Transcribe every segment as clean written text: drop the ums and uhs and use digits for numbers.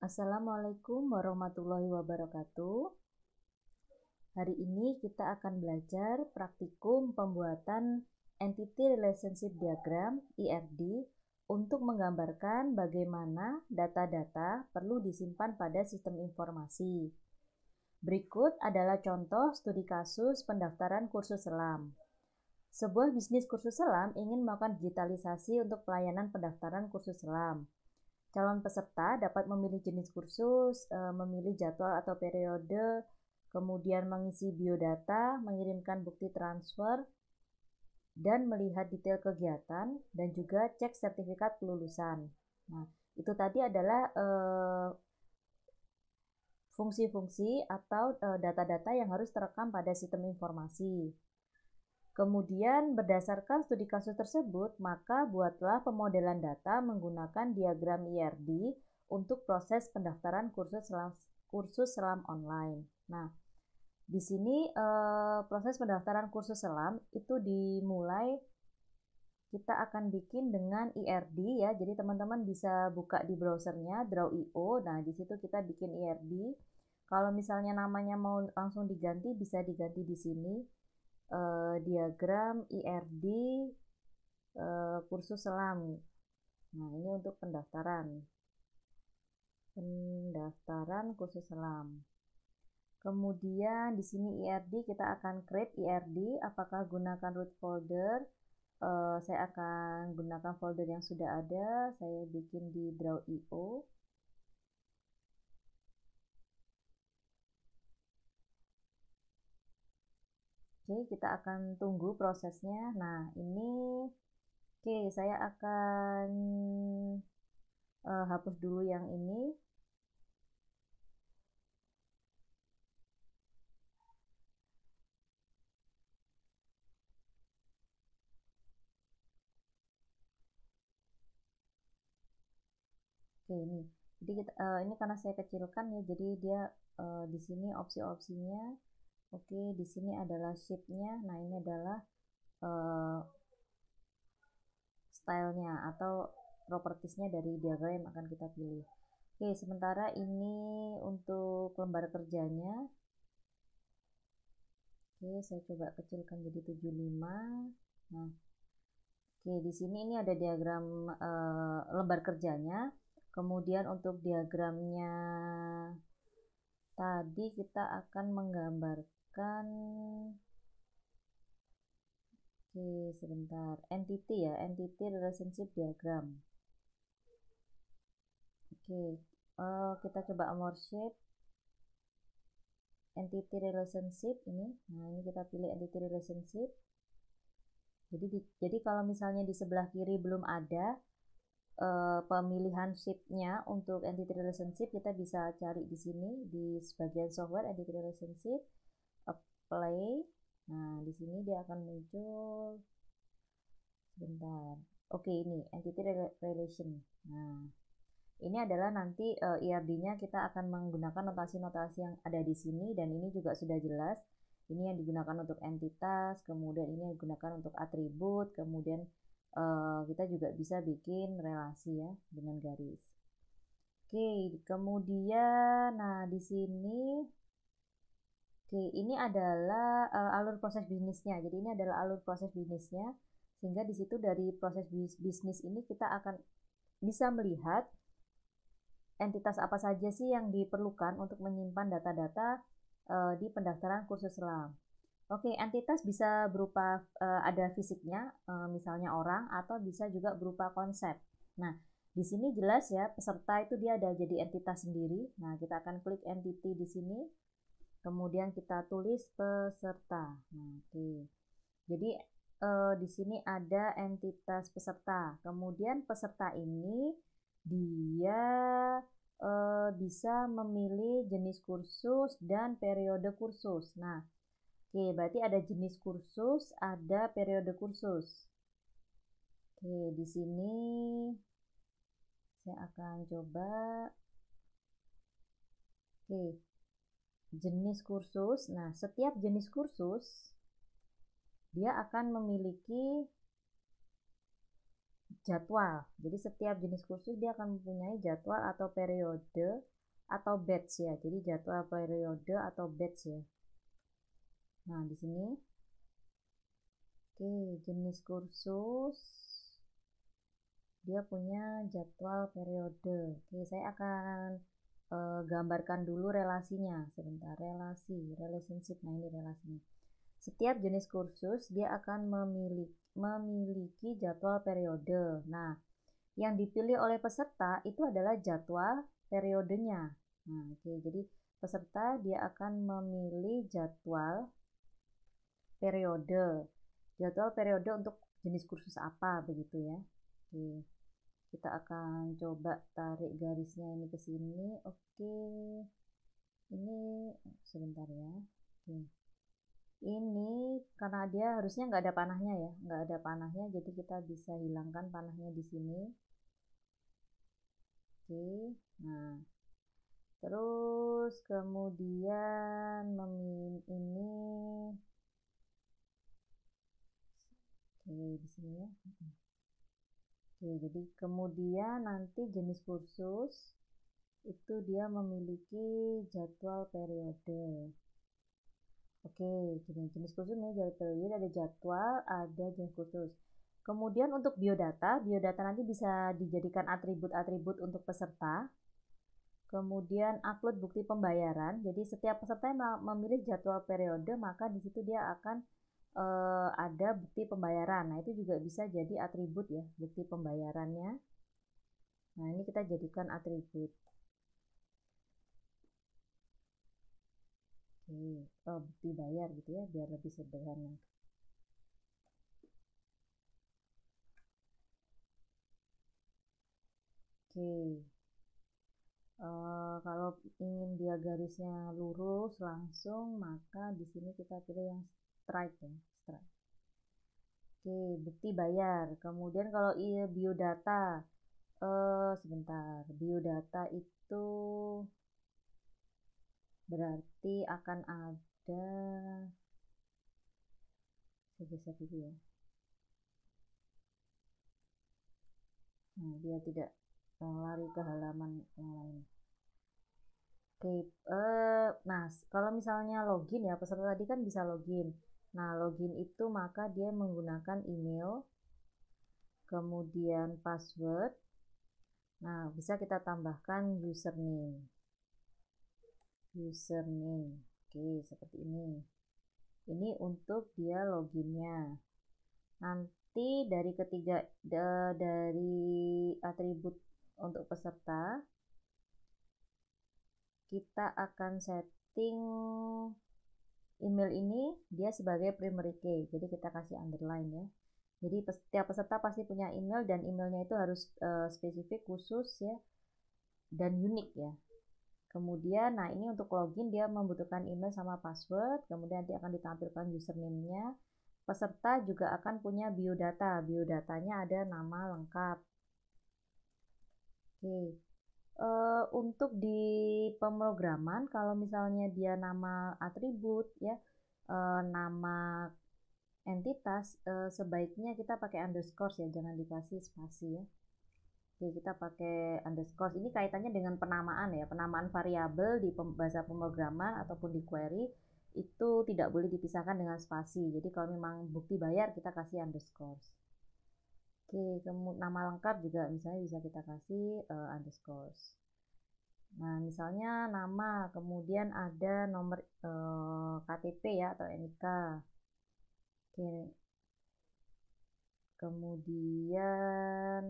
Assalamualaikum warahmatullahi wabarakatuh. Hari ini kita akan belajar praktikum pembuatan Entity Relationship Diagram (ERD) untuk menggambarkan bagaimana data-data perlu disimpan pada sistem informasi. Berikut adalah contoh studi kasus pendaftaran kursus selam. Sebuah bisnis kursus selam ingin melakukan digitalisasi untuk pelayanan pendaftaran kursus selam. Calon peserta dapat memilih jenis kursus, memilih jadwal atau periode, kemudian mengisi biodata, mengirimkan bukti transfer, dan melihat detail kegiatan, dan juga cek sertifikat kelulusan. Nah, itu tadi adalah fungsi-fungsi atau data-data yang harus terekam pada sistem informasi. Kemudian berdasarkan studi kasus tersebut, maka buatlah pemodelan data menggunakan diagram ERD untuk proses pendaftaran kursus selam online. Nah, di sini proses pendaftaran kursus selam itu dimulai, kita akan bikin dengan ERD ya. Jadi teman-teman bisa buka di browsernya Draw.io. Nah, di situ kita bikin ERD. Kalau misalnya namanya mau langsung diganti, bisa diganti di sini. Diagram ERD kursus selam. Nah, ini untuk pendaftaran kursus selam. Kemudian di sini ERD kita akan create ERD. Apakah gunakan root folder? Saya akan gunakan folder yang sudah ada. Saya bikin di Draw.io. Oke, kita akan tunggu prosesnya. Nah, ini saya akan hapus dulu yang ini. Oke, ini. Jadi ini karena saya kecilkan ya, jadi dia di sini opsi-opsinya. Oke, di sini adalah shape-nya. Nah, ini adalah stylenya atau propertiesnya dari diagram yang akan kita pilih. Oke, sementara ini untuk lembar kerjanya. Oke, saya coba kecilkan jadi 75. Nah, oke, di sini ini ada diagram lembar kerjanya. Kemudian untuk diagramnya tadi kita akan menggambarkan, oke, sebentar, entity ya, entity relationship diagram. Oke, kita coba more shape, entity relationship ini. Nah, ini kita pilih entity relationship. Jadi kalau misalnya di sebelah kiri belum ada pemilihan shape-nya untuk entity relationship, kita bisa cari di sini di bagian software entity relationship, apply. Nah, di sini dia akan muncul. Sebentar. Oke, ini entity relation. Nah, ini adalah nanti ERD-nya kita akan menggunakan notasi-notasi yang ada di sini, dan ini juga sudah jelas. Ini yang digunakan untuk entitas, kemudian ini yang digunakan untuk atribut, kemudian kita juga bisa bikin relasi ya dengan garis. Oke, kemudian nah di sini ini adalah alur proses bisnisnya. Jadi ini adalah alur proses bisnisnya, sehingga di situ dari proses bisnis ini kita akan bisa melihat entitas apa saja sih yang diperlukan untuk menyimpan data-data di pendaftaran kursus selam. Oke, entitas bisa berupa ada fisiknya, misalnya orang, atau bisa juga berupa konsep. Nah, di sini jelas ya, peserta itu dia ada jadi entitas sendiri. Nah, kita akan klik entity di sini, kemudian kita tulis peserta. Nah, oke. Jadi di sini ada entitas peserta. Kemudian peserta ini dia bisa memilih jenis kursus dan periode kursus. Nah, oke, berarti ada jenis kursus, ada periode kursus. Oke, di sini saya akan coba. Oke, jenis kursus. Nah, setiap jenis kursus dia akan memiliki jadwal. Jadi setiap jenis kursus dia akan mempunyai jadwal atau periode atau batch ya. Jadi jadwal periode atau batch ya. Nah, di sini oke, jenis kursus dia punya jadwal periode. Oke, saya akan gambarkan dulu relasinya sebentar. Relationship. Nah, ini relasinya. Setiap jenis kursus dia akan memiliki jadwal periode. Nah, yang dipilih oleh peserta itu adalah jadwal periodenya. Nah, oke, jadi peserta dia akan memilih jadwal periode. Jadwal periode untuk jenis kursus apa begitu ya. Oke. Kita akan coba tarik garisnya ini ke sini. Oke. Ini sebentar ya. Oke. Ini karena dia harusnya nggak ada panahnya ya, nggak ada panahnya, jadi kita bisa hilangkan panahnya di sini. Oke, nah terus kemudian ini, oke di sini ya. Oke, jadi kemudian nanti jenis kursus itu dia memiliki jadwal periode. Oke, jenis kursus ini jadwal periode, ada jadwal, ada jenis kursus. Kemudian untuk biodata nanti bisa dijadikan atribut-atribut untuk peserta. Kemudian upload bukti pembayaran. Jadi setiap peserta yang memilih jadwal periode, maka di situ dia akan ada bukti pembayaran. Nah, itu juga bisa jadi atribut ya, bukti pembayarannya. Nah, ini kita jadikan atribut. Oke, bukti bayar gitu ya, biar lebih sederhana. Oke. Kalau ingin dia garisnya lurus langsung, maka di sini kita pilih yang straight ya, straight. Oke, bukti bayar. Kemudian kalau biodata, sebentar, biodata itu berarti akan ada, saya geser dulu ya. Nah, dia tidak lari ke halaman yang lain. Oke, nah kalau misalnya login ya, peserta tadi kan bisa login. Nah, login itu maka dia menggunakan email, kemudian password. Nah, bisa kita tambahkan username. Oke, seperti ini. Ini untuk dia loginnya. Nanti dari atribut untuk peserta, kita akan setting email ini dia sebagai primary key. Jadi kita kasih underline ya. Jadi setiap peserta pasti punya email, dan emailnya itu harus spesifik, khusus ya, dan unik ya. Kemudian, nah ini untuk login dia membutuhkan email sama password. Kemudian nanti akan ditampilkan username-nya. Peserta juga akan punya biodata. Biodatanya ada nama lengkap. Oke. Untuk di pemrograman, kalau misalnya dia nama atribut ya, nama entitas, sebaiknya kita pakai underscore ya, jangan dikasih spasi ya. Oke, kita pakai underscore. Ini kaitannya dengan penamaan ya, penamaan variabel di bahasa pemrograman ataupun di query itu tidak boleh dipisahkan dengan spasi. Jadi kalau memang bukti bayar kita kasih underscore. Oke, kemudian nama lengkap juga misalnya bisa kita kasih underscore. Nah, misalnya nama, kemudian ada nomor KTP ya atau NIK. Oke. Kemudian,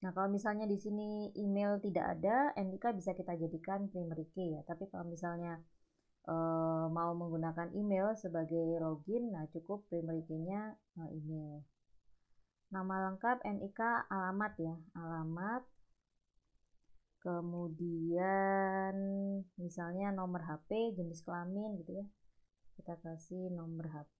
nah kalau misalnya di sini email tidak ada, NIK bisa kita jadikan primary key ya. Tapi kalau misalnya mau menggunakan email sebagai login, nah cukup primary key-nya email. Nama lengkap, NIK, alamat ya, alamat. Kemudian misalnya nomor HP, jenis kelamin gitu ya. Kita kasih nomor HP.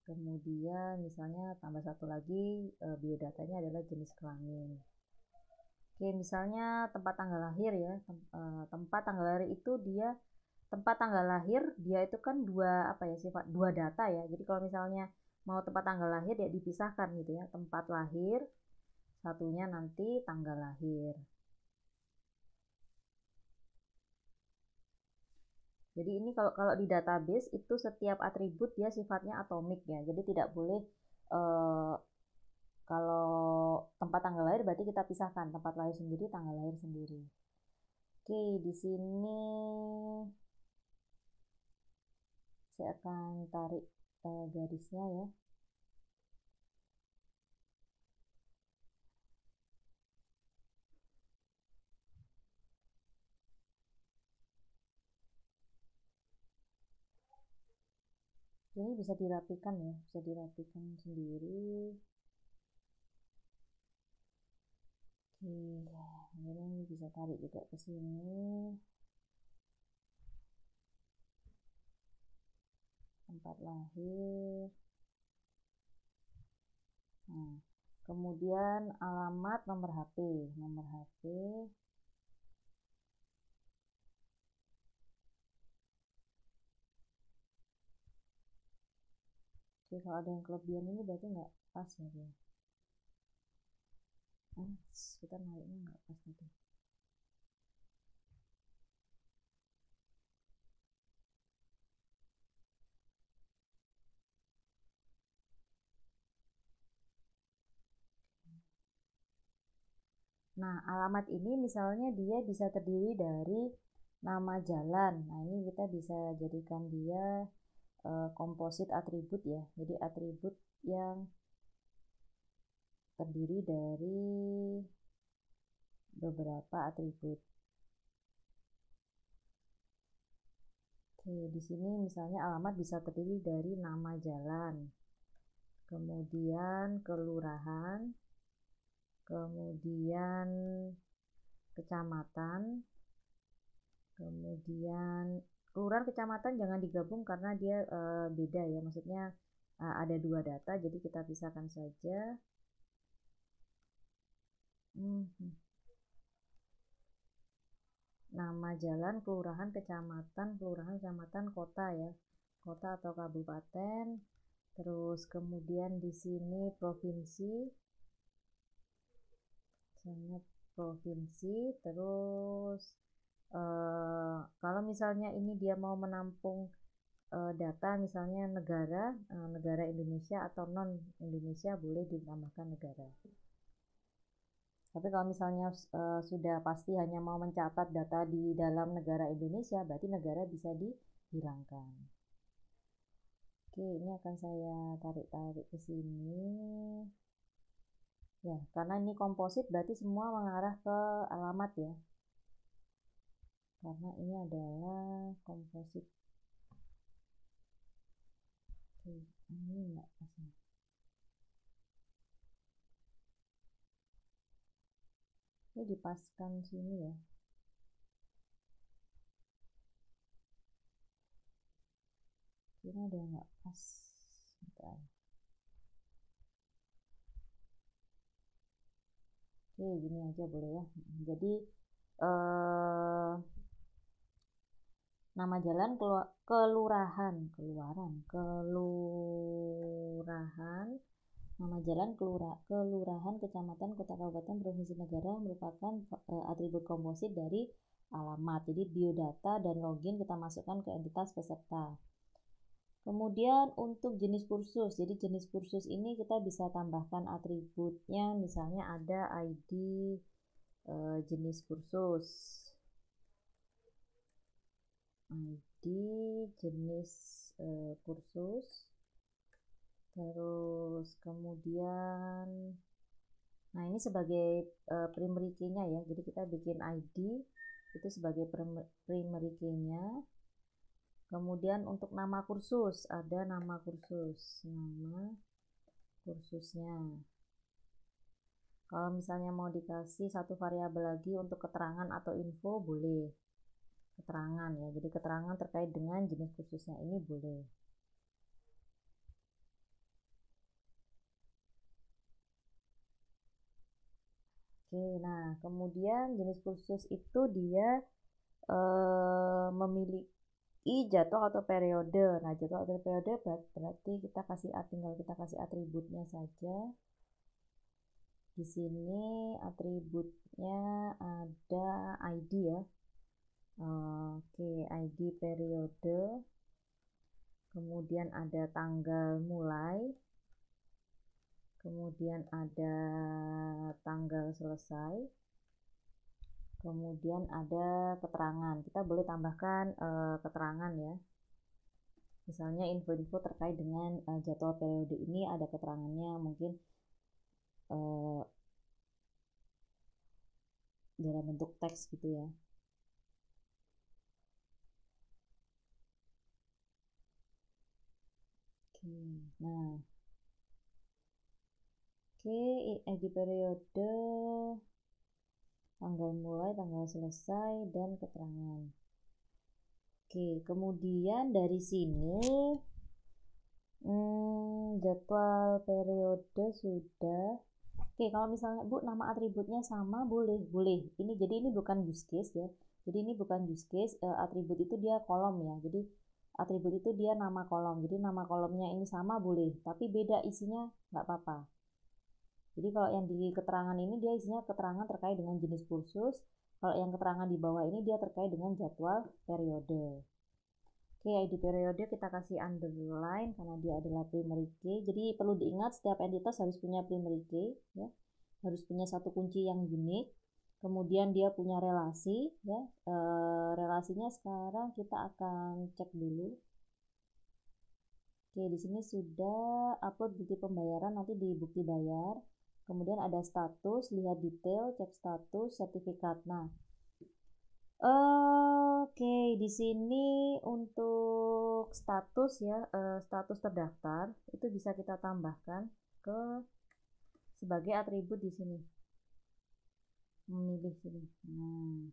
Kemudian misalnya tambah satu lagi, biodatanya adalah jenis kelamin. Oke, misalnya tempat tanggal lahir ya. Tempat tanggal lahir itu dia, tempat tanggal lahir dia itu kan dua data ya. Jadi kalau misalnya mau tempat tanggal lahir ya dipisahkan gitu ya, tempat lahir, satunya nanti tanggal lahir. Jadi ini kalau di database itu setiap atribut dia sifatnya atomik ya. Jadi tidak boleh kalau tempat tanggal lahir berarti kita pisahkan tempat lahir sendiri, tanggal lahir sendiri. Oke, di sini saya akan tarik garisnya ya. Ini bisa dirapikan ya, bisa dirapikan sendiri. Oke, ini bisa tarik juga ke sini. Tempat lahir. Nah, kemudian alamat, nomor HP. Nomor HP. Oke, kalau ada yang kelebihan ini berarti nggak pas ya dia. Kita naiknya nggak pas tadi. Nah, alamat ini misalnya dia bisa terdiri dari nama jalan. Nah, ini kita bisa jadikan dia komposit atribut ya. Jadi atribut yang terdiri dari beberapa atribut. Oke, di sini misalnya alamat bisa terdiri dari nama jalan, kemudian kelurahan, kemudian kecamatan, kemudian kelurahan, kecamatan jangan digabung karena dia beda ya, maksudnya ada dua data, jadi kita pisahkan saja. Nama jalan, kelurahan, kecamatan, kota ya, kota atau kabupaten. Terus kemudian di sini provinsi, misalnya provinsi. Terus kalau misalnya ini dia mau menampung data misalnya negara Indonesia atau non Indonesia, boleh ditambahkan negara. Tapi kalau misalnya sudah pasti hanya mau mencatat data di dalam negara Indonesia, berarti negara bisa dihilangkan. Oke, ini akan saya tarik-tarik ke sini. Ya, karena ini komposit berarti semua mengarah ke alamat ya. Karena ini adalah komposit. Oke, ini enggak pasnya. Ini dipaskan sini ya. Ini ada yang nggak pas. Bentar. Oke, gini aja boleh ya. Jadi nama jalan, kelurahan, nama jalan, kelurahan, kecamatan, kota, kabupaten, provinsi, negara merupakan atribut komposit dari alamat. Jadi biodata dan login kita masukkan ke entitas peserta. Kemudian untuk jenis kursus, jadi jenis kursus ini kita bisa tambahkan atributnya, misalnya ada ID jenis kursus, ID jenis kursus, terus kemudian, nah ini sebagai primary key-nya ya, jadi kita bikin ID itu sebagai primary key-nya. Kemudian untuk nama kursus, ada nama kursusnya. Kalau misalnya mau dikasih satu variabel lagi untuk keterangan atau info, boleh. Keterangan ya, jadi keterangan terkait dengan jenis kursusnya ini boleh. Oke, nah kemudian jenis kursus itu dia memiliki I jadwal atau periode. Nah, jadwal atau periode berarti tinggal kita kasih atributnya saja. Di sini atributnya ada ID ya. Oke, ID periode. Kemudian ada tanggal mulai. Kemudian ada tanggal selesai. Kemudian ada keterangan. Kita boleh tambahkan keterangan ya. Misalnya info-info terkait dengan jadwal periode ini ada keterangannya, mungkin dalam bentuk teks gitu ya. Oke, nah, ID periode, tanggal mulai, tanggal selesai, dan keterangan. Oke, kemudian dari sini jadwal periode sudah. Oke, kalau misalnya Bu nama atributnya sama boleh. Jadi ini bukan use case ya. Jadi ini bukan use case, atribut itu dia kolom ya. Jadi atribut itu dia nama kolom. Jadi nama kolomnya ini sama boleh, tapi beda isinya nggak apa-apa. Jadi kalau yang di keterangan ini dia isinya keterangan terkait dengan jenis kursus. Kalau yang keterangan di bawah ini dia terkait dengan jadwal periode. Oke, ID periode kita kasih underline karena dia adalah primary key. Jadi perlu diingat setiap entitas harus punya primary key ya. Harus punya satu kunci yang unik. Kemudian dia punya relasi ya. Relasinya sekarang kita akan cek dulu. Oke, di sini sudah upload bukti pembayaran, nanti di bukti bayar. Kemudian ada status, lihat detail, cek status, sertifikat. Nah, oke, di sini untuk status ya, status terdaftar itu bisa kita tambahkan ke sebagai atribut di sini. Memilih sini. Nah,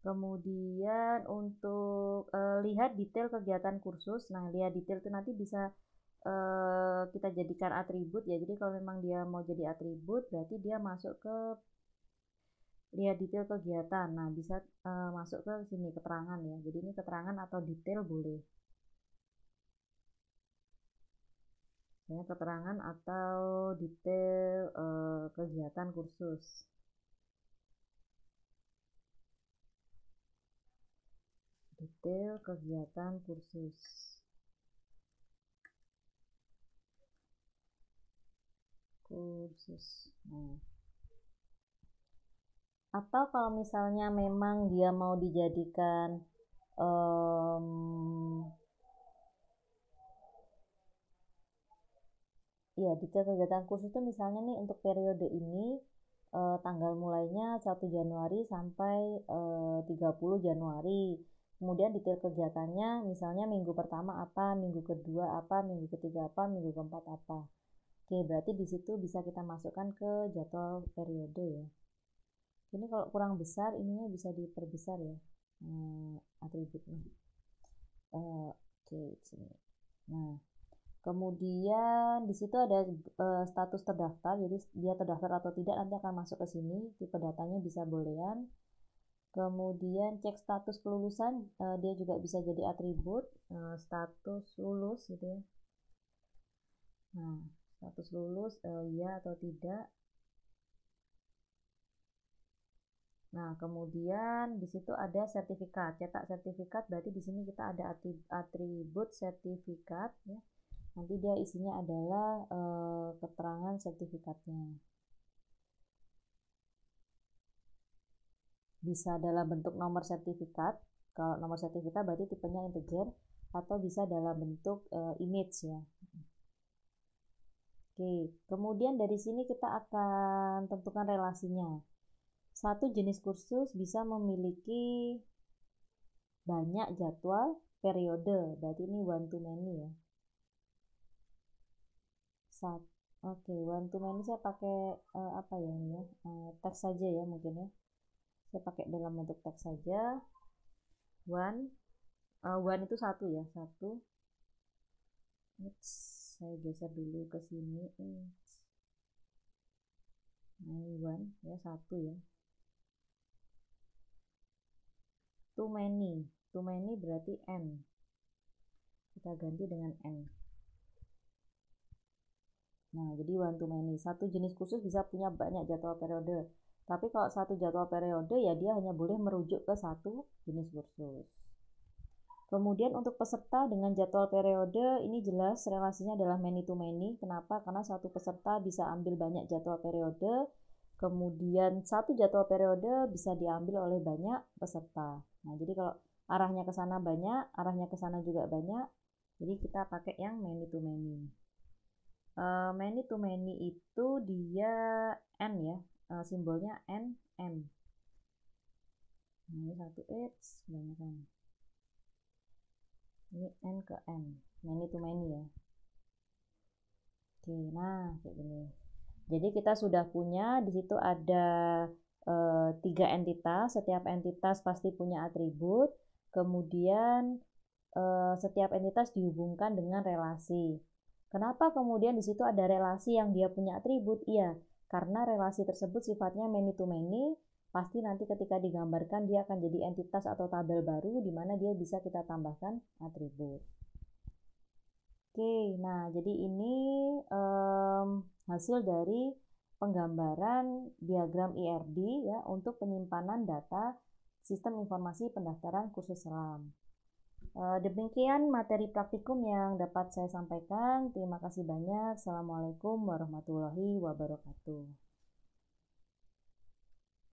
kemudian untuk lihat detail kegiatan kursus. Nah, lihat detail itu nanti bisa kita jadikan atribut ya. Jadi kalau memang dia mau jadi atribut, berarti dia masuk ke lihat detail kegiatan. Nah, bisa masuk ke sini keterangan ya. Jadi ini keterangan atau detail boleh. Ya, keterangan atau detail kegiatan kursus. Detail kegiatan kursus. Nah. Atau kalau misalnya memang dia mau dijadikan ya detail kegiatan kursus itu misalnya nih untuk periode ini tanggal mulainya 1 Januari sampai 30 Januari. Kemudian detail kegiatannya misalnya minggu pertama apa, minggu kedua apa, minggu ketiga apa, minggu keempat apa. Oke, berarti di situ bisa kita masukkan ke jadwal periode ya. Ini kalau kurang besar ininya bisa diperbesar ya atributnya. Oke, sini. Nah, kemudian di situ ada status terdaftar, jadi dia terdaftar atau tidak nanti akan masuk ke sini. Tipe datanya bisa boolean. Kemudian cek status kelulusan, dia juga bisa jadi atribut status lulus gitu ya. Nah, status lulus iya atau tidak. Nah, kemudian di situ ada sertifikat, cetak sertifikat, berarti di sini kita ada atribut sertifikat ya. Nanti dia isinya adalah keterangan sertifikatnya. Bisa dalam bentuk nomor sertifikat. Kalau nomor sertifikat berarti tipenya integer, atau bisa dalam bentuk image ya. Oke, kemudian dari sini kita akan tentukan relasinya. Satu jenis kursus bisa memiliki banyak jadwal periode, berarti ini one to many ya. Oke, one to many saya pakai apa ya ini ya, teks saja ya mungkin ya. Saya pakai dalam bentuk teks saja. One itu satu ya, satu. Saya geser dulu ke sini. Nah, ini one ya, satu ya. Too many to many berarti N. Kita ganti dengan N. Nah, jadi one to many. Satu jenis kursus bisa punya banyak jadwal periode. Tapi kalau satu jadwal periode ya dia hanya boleh merujuk ke satu jenis kursus. Kemudian untuk peserta dengan jadwal periode ini jelas relasinya adalah many to many. Kenapa? Karena satu peserta bisa ambil banyak jadwal periode. Kemudian satu jadwal periode bisa diambil oleh banyak peserta. Nah, jadi kalau arahnya ke sana banyak, arahnya ke sana juga banyak. Jadi kita pakai yang many to many. Many to many itu dia N ya, simbolnya N, M. Nah, ini satu X, banyak kan. Ini N ke N, many to many ya. Oke, nah kayak gini. Jadi kita sudah punya di situ ada 3 entitas. Setiap entitas pasti punya atribut. Kemudian setiap entitas dihubungkan dengan relasi. Kenapa kemudian di situ ada relasi yang dia punya atribut? Iya, karena relasi tersebut sifatnya many to many. Pasti nanti ketika digambarkan dia akan jadi entitas atau tabel baru di mana dia bisa kita tambahkan atribut. Oke, nah jadi ini hasil dari penggambaran diagram IRD ya untuk penyimpanan data sistem informasi pendaftaran kursus selam. Demikian materi praktikum yang dapat saya sampaikan. Terima kasih banyak. Assalamualaikum warahmatullahi wabarakatuh.